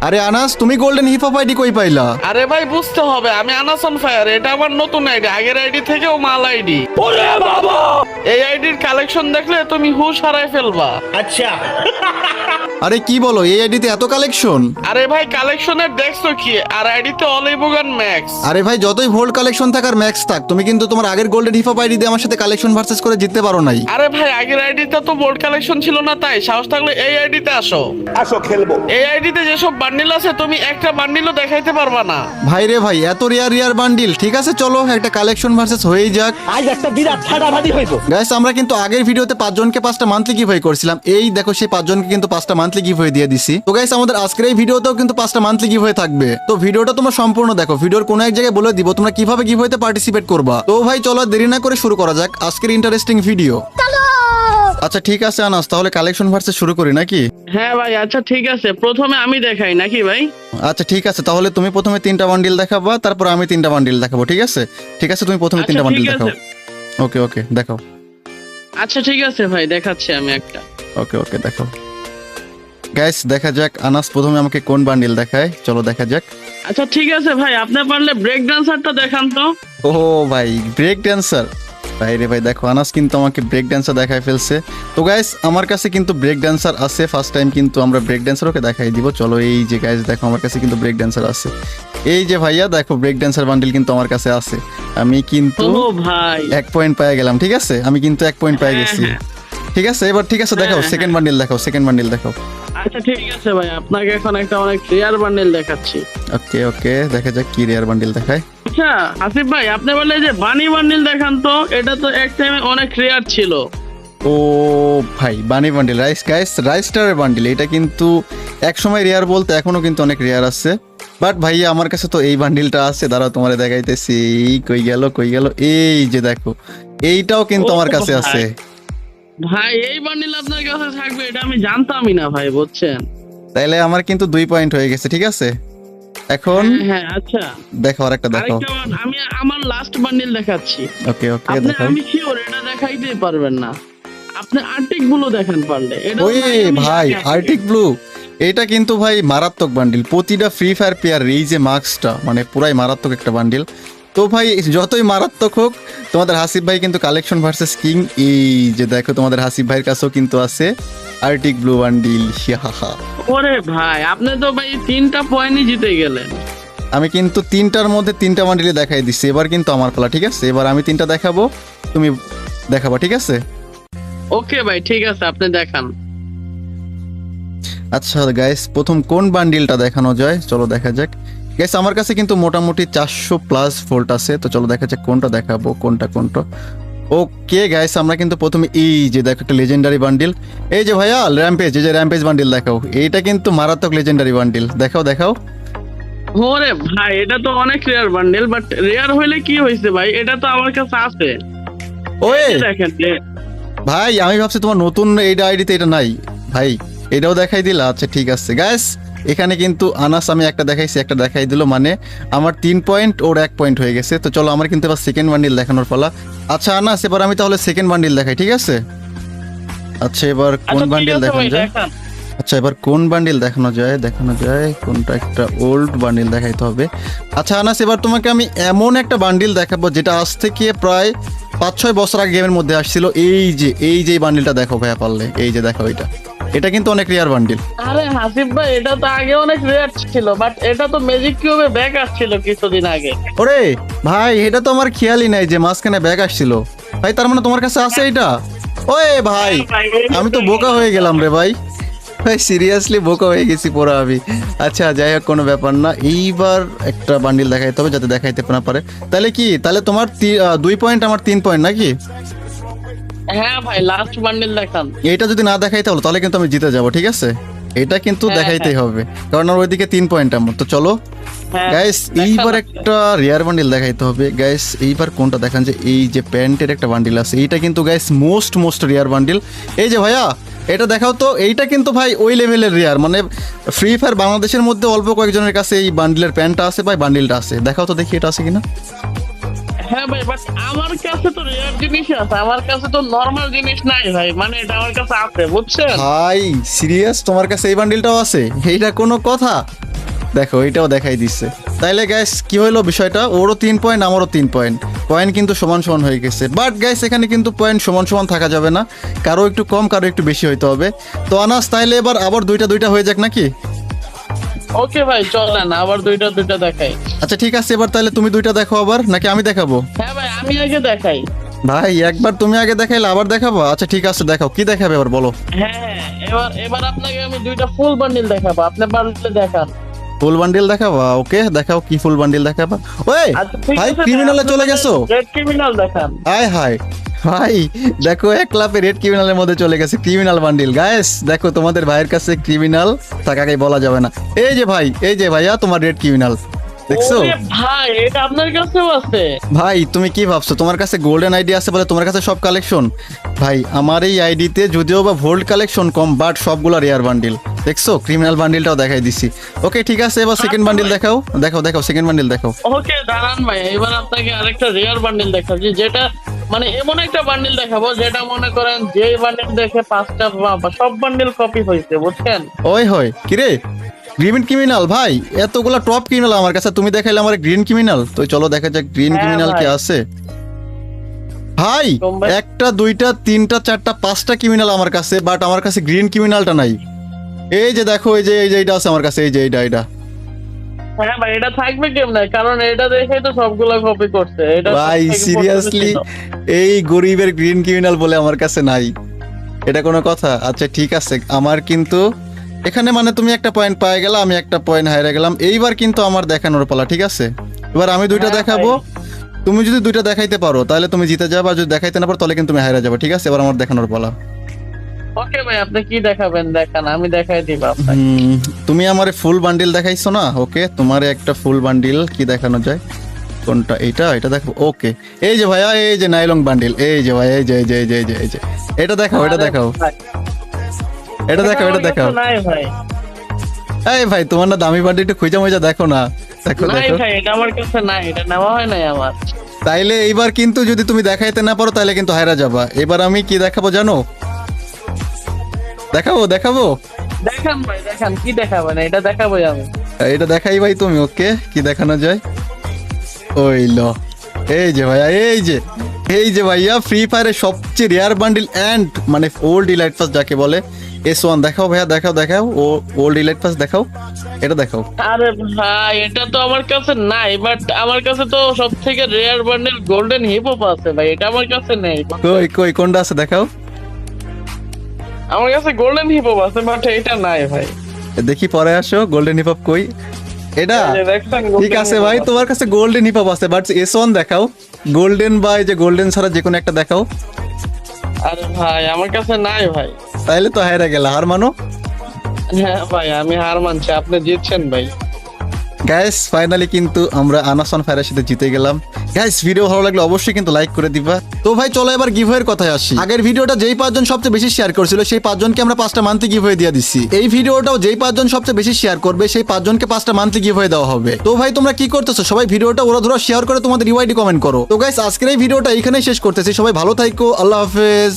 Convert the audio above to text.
আরে আনাস, তুমি golden hip hop ID কই পাইলা? আরে ভাই বুঝতে হবে, আমি আনাস অন ফায়ার, এটা আমার নতুন আইডি, আগের আইডি থেকেও মাল আইডি। ওরে বাবা, এই আইডির কালেকশন দেখলে তুমি হুশ হারায় ফেলবা। अच्छा আরে কি বলো, এই আইডিতে এত কালেকশন? আরে ভাই কালেকশনের দেখছো কি, আর আইডিতে অলিভগান ম্যাক্স। আরে ভাই, যতই ভোল্ট কালেকশন থাক আর ম্যাক্স থাক, তুমি কিন্তু তোমার আগের গোল্ডেন হিপ হপ আইডি দিয়ে আমার সাথে কালেকশন ভার্সেস করে জিততে পারো নাই। আরে ভাই আগের আইডিতে তো বোর্ড কালেকশন ছিল না, তাই সাহস থাকলে এই আইডিতে আসো। আসো খেলবো। এই আইডিতে যেসব বান্ডিল আছে তুমি একটা বান্ডিলও দেখাইতে পারবা না। ভাই রে ভাই, এত রিয়ার বান্ডিল। ঠিক আছে চলো একটা কালেকশন ভার্সেস হয়েই যাক। আজ একটা বিরাট ফাটাফাটি হইব। গাইস, আমরা কিন্তু আগের ভিডিওতে 5 জনকে 5টা মান্থলি গিভওয়ে করছিলাম। এই দেখো সেই 5 জনকে কিন্তু 5টা মান্থলি গিভওয়ে দিয়ে দিছি। তো গাইস, আমাদের আজকের এই ভিডিওতেও কিন্তু 5টা মান্থলি গিভওয়ে থাকবে। তো ভিডিওটা তোমরা সম্পূর্ণ দেখো, ভিডিওর কোনো এক জায়গায় বলে দিব তোমরা কিভাবে গিভওয়েতে পার্টিসিপেট করবা। তো ভাই চলো দেরি না করে শুরু করা যাক আজকের ইন্টারেস্টিং ভিডিও। আচ্ছা ঠিক আছে আনাস, তাহলে কালেকশন ভার্সেস শুরু করি নাকি? হ্যাঁ ভাই আচ্ছা ঠিক আছে, প্রথমে আমি দেখাই নাকি ভাই? আচ্ছা ঠিক আছে, তাহলে তুমি প্রথমে 3টা বান্ডিল দেখাবা, তারপর আমি 3টা বান্ডিল দেখাবো। ঠিক আছে ঠিক আছে, তুমি প্রথমে 3টা আচ্ছা, বান্ডিল ঠিক দেখাও। আছে। ওকে ওকে দেখাও। আচ্ছা ঠিক আছে ভাই, দেখাচ্ছি আমি একটা। ওকে ওকে দেখাও। গাইস দেখা যাক আনাস প্রথমে আমাকে কোন বান্ডিল দেখায়, চলো দেখা যাক। আচ্ছা ঠিক আছে ভাই, আপনি পারলে ব্রেক ডান্সারটা দেখান তো। ও ভাই, ব্রেক ড্যান্সার। ভাই রে ভাই, দেখো আনাস কিন্তু আমাকে ব্রেক ড্যান্সার দেখায় ফেলছে। তো গাইস আমার কাছে কিন্তু ব্রেক ড্যান্সার আছে, ফার্স্ট টাইম কিন্তু আমরা ব্রেক ড্যান্সার ওকে দেখাই দিব। চলো এই যে গাইস দেখো আমার কাছে কিন্তু ব্রেক ড্যান্সার আছে। এই যে ভাইয়া দেখো, ব্রেক ড্যান্সার বান্ডিল কিন্তু আমার কাছে আছে। আমি কিন্তু ও ভাই 1 পয়েন্ট পেয়ে গেলাম। ঠিক আছে, আমি কিন্তু 1 পয়েন্ট পেয়ে গেছি। হ্যাঁ। ঠিক আছে এবার ঠিক আছে দেখাও, হ্যাঁ, সেকেন্ড বান্ডিল দেখাও, সেকেন্ড বান্ডিল দেখাও। আচ্ছা ঠিক আছে ভাই, আপনাকে এখন একটা অনেক রেয়ার বান্ডেল দেখাচ্ছি। ওকে ওকে দেখা যাক কি রেয়ার বান্ডিল দেখায়। আচ্ছা আসিফ ভাই, আপনি বললে যে বানি বান্ডেল দেখান তো, এটা তো এক টাইমে অনেক রেয়ার ছিল। ও ভাই, বানি বান্ডিল, রাইস স্টারের বান্ডিল, এটা কিন্তু এক সময় রেয়ার বলতে এখনো কিন্তু অনেক রেয়ার আছে। বাট ভাইয়া আমার কাছে তো এই বান্ডিলটা আছে, দাঁড়াও তোমারে দেখাইতেছি। কই গেল, এই যে দেখো এইটাও কিন্তু ও আমার কাছে ভাই। আছে। ভাই এই বান্ডেল আপনার কাছে থাকবে এটা আমি জানতামই না ভাই, বুঝছেন? তাইলে আমার কিন্তু 2 পয়েন্ট হয়ে গেছে। ঠিক আছে এখন হ্যাঁ আচ্ছা, দেখো আর একটা দেখো। আরেকটা আমি আমার লাস্ট বান্ডেল দেখাচ্ছি। ওকে ওকে আপনি দেখো। আমি শিওর এটা দেখাইতেই পারবেন না, আপনি আর্টিক গুলো দেখান পারলে। এটা ওই ভাই আর্টিক ব্লু, এটা কিন্তু ভাই মারাত্মক বান্ডিল। প্রতিটা ফ্রি ফায়ার প্লেয়ার এই যে মার্কসটা মানে পুরাই মারাত্মক একটা বান্ডিল। তো ভাই যতই মারাত্মক হোক, তোমাদের হাসিব ভাই কিন্তু কালেকশন ভার্সেস কিং। এই যে দেখো তোমাদের হাসিব ভাইয়ের কাছেও কিন্তু আছে আর্টিক ব্লু বান্ডিল। ওরে ভাই আপনি তো ভাই 3টা পয়েন্টই জিতে গেলেন। আমি কিন্তু 3টার মধ্যে 3টা বান্ডিলে দেখাই দিচ্ছি। এবার কিন্তু আমার পালা। ঠিক আছে এবার আমি 3টা দেখাবো, তুমি দেখাবা। ঠিক আছে ওকে ভাই ঠিক আছে, আপনি দেখান। আচ্ছা গাইস, প্রথম কোন বান্ডিলটা দেখানো যায় চলো দেখা যাক। গাইস আমার কাছে কিন্তু মোটামুটি 400 প্লাস ভোল্ট আছে। তো চলো দেখা যাক কোনটা দেখাবো, কোনটা। ওকে গাইস, আমরা কিন্তু প্রথমে এই যে দেখো একটা লেজেন্ডারি বান্ডিল। এই যে ভাইয়া র্যাম্পেজ, এই যে র্যাম্পেজ বান্ডিল দেখাও। এইটা কিন্তু মারাত্মক লেজেন্ডারি বান্ডিল, দেখাও। ওরে ভাই এটা তো অনেক রেয়ার বান্ডেল, বাট রেয়ার হইলে কি হয়েছে ভাই, এটা তো আমার কাছে আছে। ওই এই দেখেন ভাই, আমি ভাবছি তোমার নতুন এইটা আইডিতে এটা নাই ভাই, এটাও দেখাই দিলা। আচ্ছা ঠিক আছে গাইস, এখানে কিন্তু আনাস আমি একটা দেখাইছি, একটা দেখাই দিল, মানে আমার 3 পয়েন্ট ওর 1 পয়েন্ট হয়ে গেছে। তো চলো আমার কিন্তু এবার সেকেন্ড বান্ডিল দেখানোর পালা। আচ্ছা আনাস, এবার আমি তাহলে সেকেন্ড বান্ডিল দেখাই। ঠিক আছে আচ্ছা এবার কোন বান্ডিল দেখানো যায়? আচ্ছা এবার কোন বান্ডিল দেখানো যায় কোনটা, একটা ওল্ড বান্ডিল দেখাইতে হবে। আচ্ছা আনাস, এবার তোমাকে আমি এমন একটা বান্ডিল দেখাবো যেটা আজ থেকে প্রায় 5-6 বছর আগে গেমের মধ্যে আসছিল। এই যে বান্ডিলটা দেখো ভাইয়া পারলে, এই যে দেখো এটা কিন্তু অনেক রেয়ার বান্ডিল। আরে হাসিফ ভাই এটা তো আগে অনেক রেয়ার ছিল, বাট এটা তো ম্যাজিক কিউবে ব্যাক আসছিল কিছুদিন আগে। ওরে ভাই, এটা তো আমার খেয়ালই নাই যে মাঝখানে ব্যাগ আসছিল ভাই। তার মানে তোমার কাছে আছে এটা? ওয়ে ভাই, আমি তো বোকা হয়ে গেলাম রে ভাই সিরিয়াসলি বোকা হয়ে গেছি পুরো আমি। আচ্ছা যাই হোক, কোনো ব্যাপার না। এইবার একটা বান্ডিল দেখাইতে হবে যাতে দেখাইতে না পারে। তাহলে তোমার 2 পয়েন্ট, আমার 3 পয়েন্ট নাকি? হ্যাঁ ভাই লাস্ট বান্ডেল দেখান। এটা যদি না দেখাইতে হলো তাহলে কিন্তু আমি জিতে যাব। ঠিক আছে এটা কিন্তু দেখাইতেই হবে, কারণ আমার ওইদিকে 3 পয়েন্ট আমার। তো চলো গাইস, এইবার একটা রেয়ার বান্ডিল দেখাইতে হবে। গাইস এইবার কোনটা দেখান, যে এই যে প্যান্টের একটা বান্ডিল আছে, এইটা কিন্তু গাইস মোস্ট রেয়ার বান্ডিল। এই যে ভাইয়া এটা দেখাও তো। এইটা কিন্তু ভাই ওই লেভেলের রেয়ার, মানে ফ্রি ফায়ার বাংলাদেশের মধ্যে অল্প কয়েকজনের কাছে এই বান্ডিলের প্যান্টটা আছে ভাই, বান্ডিলটা আছে। দেখাও তো দেখি এটা আছে কিনা। হ্যাঁ ভাই, বাট আমার কাছে তো রেয়ার জিনিস আছে, আমার কাছে তো নরমাল জিনিস নাই ভাই, মানে এটা আমার কাছে আছে বুঝছেন ভাই সিরিয়াস, তোমার কাছে এই বান্ডিলটাও আছে? এইটা কোনো কথা? দেখো এটাও দেখাই দিচ্ছে। তাইলে গ্যাস কি হলো বিষয়টা, ওরও 3 পয়েন্ট আমারও 3 পয়েন্ট, পয়েন্ট কিন্তু সমান সমান হয়ে গেছে। বাট গ্যাস এখানে কিন্তু পয়েন্ট সমান সমান থাকা যাবে না, কারো একটু কম কারো একটু বেশি হইতে হবে। তো আনাস তাইলে এবার আবার দুইটা হয়ে যাক নাকি? ওকে ভাই চলেন আবার দুইটা দেখাই। আচ্ছা ঠিক আছে, এবার তাহলে তুমি দুইটা দেখো আবার, নাকি আমি দেখাবো? হ্যাঁ ভাই আমি আগে দেখাই। ভাই একবার তুমি আগে দেখাইলে আবার দেখাবো? আচ্ছা ঠিক আছে, দেখাও, কি দেখাবে এবার বলো। হ্যাঁ এবার আপনাকে আমি দুইটা ফুল বান্ডিল দেখাবো, আপনি পারলে দেখান। ফুল বান্ডিল দেখাবা? ওকে দেখাও, কি ফুল বান্ডিল দেখাবা? ওই আচ্ছা ঠিক ভাই আছে, ক্রিমিনালে চলে গেছো? রেড ক্রিমিনাল দেখান। হাই হাই ভাই, দেখো এক ক্লাবে রেড ক্রিমিনালের মধ্যে চলে গেছে ক্রিমিনাল বান্ডিল। গাইস দেখো, তোমাদের ভাইয়ের কাছে ক্রিমিনাল থাকাকে বলা যাবে না। এই যে ভাই, এই যে ভাইয়া তোমার রেড ক্রিমিনাল, দেখছো? ওরে ভাই এটা আপনার কাছেও আছে? ভাই তুমি কি ভাবছো তোমার কাছে গোল্ডেন আইডি আছে বলে তোমার কাছে সব কালেকশন? ভাই আমার এই আইডিতে যদিও বা ভোল্ড কালেকশন কম, বাট সবগুলো রেয়ার বান্ডিল। দেখছো ক্রিমিনাল বান্ডিলটাও দেখাই দিছি। ওকে ঠিক আছে, এবার সেকেন্ড বান্ডিল দেখাও, দেখাও সেকেন্ড বান্ডিল দেখাও। ওকে দাঁড়ান ভাই, এবার আপনাকে আরেকটা রেয়ার বান্ডিল দেখাচ্ছি, যেটা মানে এমন একটা বান্ডিল দেখাবো যেটা মনে করেন যে বান্ডিল দেখে 5টা সব বান্ডিল কপি হয়েছে, বুঝছেন? ওই হয় কিরে গ্রিন ক্রিমিনাল? ভাই এতগুলা টপ ক্রিমিনাল আমার কাছে, তুমি দেখাইলে আমার গ্রিন ক্রিমিনাল। তো চলো দেখা যাক গ্রিন হ্যাঁ ক্রিমিনাল কি ভাই। আছে। ভাই তোমরা- 1টা 2টা 3টা 4টা 5টা ক্রিমিনাল আমার কাছে, বাট আমার কাছে গ্রিন ক্রিমিনালটা নাই। এই যে দেখো, এই যে এইটা আছে আমার কাছে, এই যে এইটা। হ্যাঁ ভাই এটা থাকবে কেমনে, কারণ এটা দেখে তো সবগুলা কপি করছে। এটা ভাই সবথেকে সিরিয়াসলি পছন্দের ছিল। এই গরিবের গ্রিন ক্রিমিনাল বলে আমার কাছে নাই, এটা কোনো কথা? আচ্ছা ঠিক আছে, আমার কিন্তু এখানে মানে তুমি একটা পয়েন্ট পাই গেলা, আমি একটা পয়েন্ট হারিয়ে গেলাম। এইবার কিন্তু আমার দেখানোর পালা, ঠিক আছে? এবার আমি দুইটা হ্যাঁ দেখাবো, তুমি যদি দুইটা দেখাইতে পারো তাহলে তুমি জিতে যাবে, আর যদি দেখাইতে না পারো তাহলে কিন্তু তুমি হারিয়ে যাবে, ঠিক আছে? এবার আমার দেখানোর পালা। ওকে ভাই আপনি কি দেখাবেন দেখান, আমি দেখাই দিব আপনাকে। তুমি আমারে ফুল বান্ডিল দেখাইছো না? ওকে তোমারে একটা ফুল বান্ডিল কি দেখানো যায়, কোনটা? এটা দেখো। ওকে এই যে ভাইয়া, এই যে নাইলং বান্ডিল, এই যে ভাই, এই যে এটা দেখাও, এটা দেখাও, ভাই, এটা দেখাও, এটা আমার দেখাও। কাছে নাই ভাই, এই ভাই তোমার না দামি বান্ডিল একটু খুঁজা মুজা দেখো না, দেখো নাই দেখো। ভাই এটা আমার কাছে নাই, এটা নেওয়া হয় নাই আমার। তাইলে এইবার কিন্তু যদি তুমি দেখাইতে না পারো তাহলে কিন্তু হায়রা যাবা। এবার আমি কি দেখাবো জানো? দেখাবো দেখান ভাই দেখান, কি দেখাবেন? এটা দেখাবোই আমি। এটা দেখাই ভাই তুমি। ওকে কি দেখানো যায়? ওই লো, এই যে ভাইয়া, এই যে ভাইয়া ফ্রি ফায়ারের সবচেয়ে রেয়ার বান্ডিল এন্ড মানে ওল্ড ইলাইট পাস যাকে বলে, S1 দেখাও ভাইয়া, দেখাও ও ওল্ড ইলাইট পাস দেখাও, এটা দেখাও। আরে ভাই এটা তো আমার কাছে নাই, বাট আমার কাছে তো সব থেকে rare bundle golden hip hop আছে ভাই, এটা আমার কাছে নেই। কই কোনটা আছে দেখাও। আমার কাছে গোল্ডেন হিপ হপ আছে, বাট এটা নাই ভাই। দেখি পরে আসো, গোল্ডেন হিপ হপ কই? এটা এই যে দেখছেন, ঠিক golden আছে hip hop ভাই, আছে। তোমার কাছে গোল্ডেন হিপ হপ আছে, বাট S1 দেখাও। গোল্ডেন বা এই যে গোল্ডেন ছাড়া যে কোনো একটা দেখাও। আরে ভাই আমার কাছে নাই ভাই। তাইলে তো হায়রা গেলা, হার মানো। হ্যাঁ ভাই আমি হার মানছি, আপনি জিতছেন ভাই। গাইস ফাইনালি কিন্তু আমরা আনাসন ফায়ারের সাথে জিতে গেলাম। গাইস ভিডিও ভালো লাগলে অবশ্যই কিন্তু লাইক করে দিবা। তো ভাই চলো এবার গিভওয়ের কথায় আসি। আগের ভিডিওটা যেই 5 জন সবচেয়ে বেশি শেয়ার করেছিল সেই 5 জনকে আমরা 5টা মান্থলি গিভওয়ে দিয়ে দিচ্ছি। এই ভিডিওটাও যেই 5 জন সবচেয়ে বেশি শেয়ার করবে সেই 5 জনকে 5টা মান্থলি গিভওয়ে দেওয়া হবে। তো ভাই তোমরা কি করতেছো? সবাই ভিডিওটা ওরা শেয়ার করে তোমাদের ইউআইডি কমেন্ট করো। তো গাইস আজকের এই ভিডিওটা এখানেই শেষ করতেছি। সবাই ভালো থাকো, আল্লাহ হাফেজ।